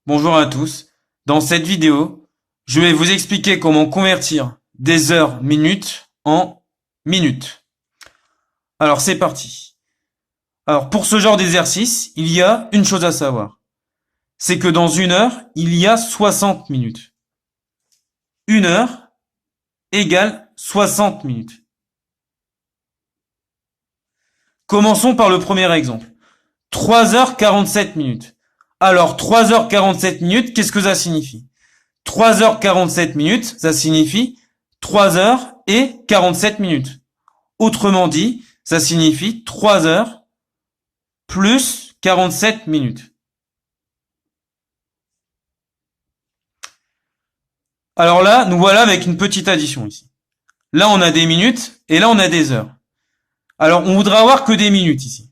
Bonjour à tous. Dans cette vidéo, je vais vous expliquer comment convertir des heures minutes en minutes. Alors c'est parti. Alors pour ce genre d'exercice, il y a une chose à savoir. C'est que dans une heure, il y a 60 minutes. Une heure égale 60 minutes. Commençons par le premier exemple. 3h47 minutes. Alors 3h47 minutes, qu'est-ce que ça signifie? 3h47 minutes, ça signifie 3 heures et 47 minutes. Autrement dit, ça signifie 3 heures plus 47 minutes. Alors là, nous voilà avec une petite addition ici. Là, on a des minutes et là, on a des heures. Alors, on voudra avoir que des minutes ici.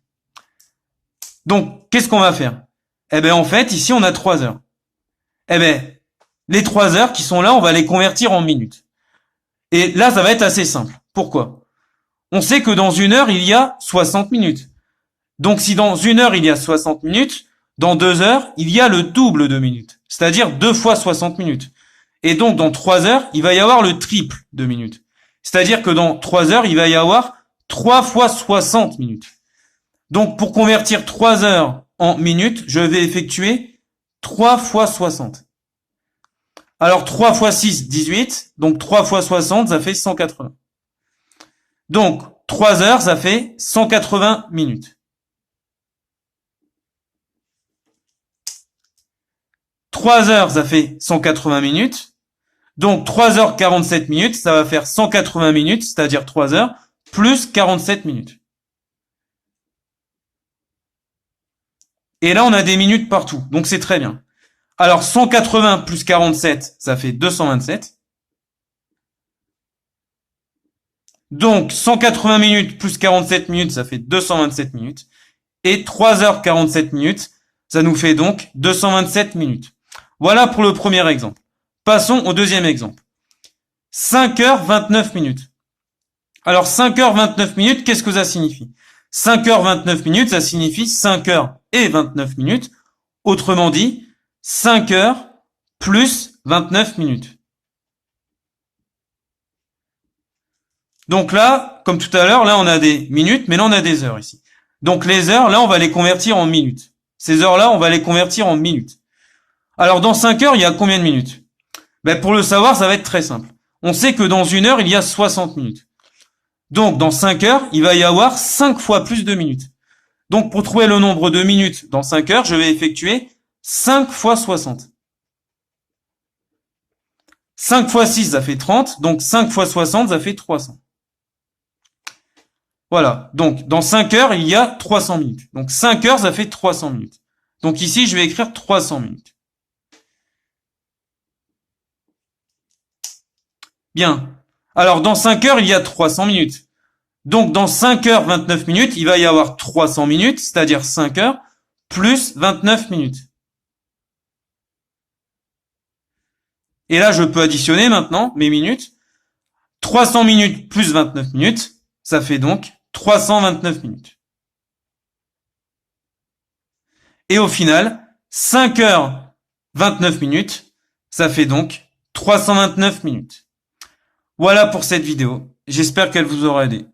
Donc, qu'est-ce qu'on va faire? Eh bien, en fait, ici, on a 3 heures. Eh bien, les 3 heures qui sont là, on va les convertir en minutes. Et là, ça va être assez simple. Pourquoi? On sait que dans une heure, il y a 60 minutes. Donc, si dans une heure, il y a 60 minutes, dans 2 heures, il y a le double de minutes. C'est-à-dire 2 fois 60 minutes. Et donc, dans 3 heures, il va y avoir le triple de minutes. C'est-à-dire que dans 3 heures, il va y avoir 3 fois 60 minutes. Donc, pour convertir 3 heures en minutes, je vais effectuer 3 fois 60. Alors, 3 fois 6, 18. Donc, 3 fois 60, ça fait 180. Donc, 3 heures, ça fait 180 minutes. 3 heures, ça fait 180 minutes. Donc, 3h47 minutes, ça va faire 180 minutes, c'est-à-dire 3 heures, plus 47 minutes. Et là, on a des minutes partout, donc c'est très bien. Alors, 180 plus 47, ça fait 227. Donc, 180 minutes plus 47 minutes, ça fait 227 minutes. Et 3h47 minutes, ça nous fait donc 227 minutes. Voilà pour le premier exemple. Passons au deuxième exemple. 5h29 minutes. Alors 5h29 minutes, qu'est-ce que ça signifie? 5h29 minutes, ça signifie 5h et 29 minutes. Autrement dit, 5 heures plus 29 minutes. Donc là, comme tout à l'heure, là on a des minutes, mais là on a des heures ici. Donc les heures, là on va les convertir en minutes. Ces heures-là, on va les convertir en minutes. Alors dans 5 heures, il y a combien de minutes? Ben, pour le savoir, ça va être très simple. On sait que dans une heure, il y a 60 minutes. Donc, dans 5 heures, il va y avoir 5 fois plus de minutes. Donc, pour trouver le nombre de minutes dans 5 heures, je vais effectuer 5 fois 60. 5 fois 6, ça fait 30. Donc, 5 fois 60, ça fait 300. Voilà. Donc, dans 5 heures, il y a 300 minutes. Donc, 5 heures, ça fait 300 minutes. Donc, ici, je vais écrire 300 minutes. Bien. Alors, dans 5 heures, il y a 300 minutes. Donc, dans 5 heures 29 minutes, il va y avoir 300 minutes, c'est-à-dire 5 heures, plus 29 minutes. Et là, je peux additionner maintenant mes minutes. 300 minutes plus 29 minutes, ça fait donc 329 minutes. Et au final, 5 heures 29 minutes, ça fait donc 329 minutes. Voilà pour cette vidéo. J'espère qu'elle vous aura aidé.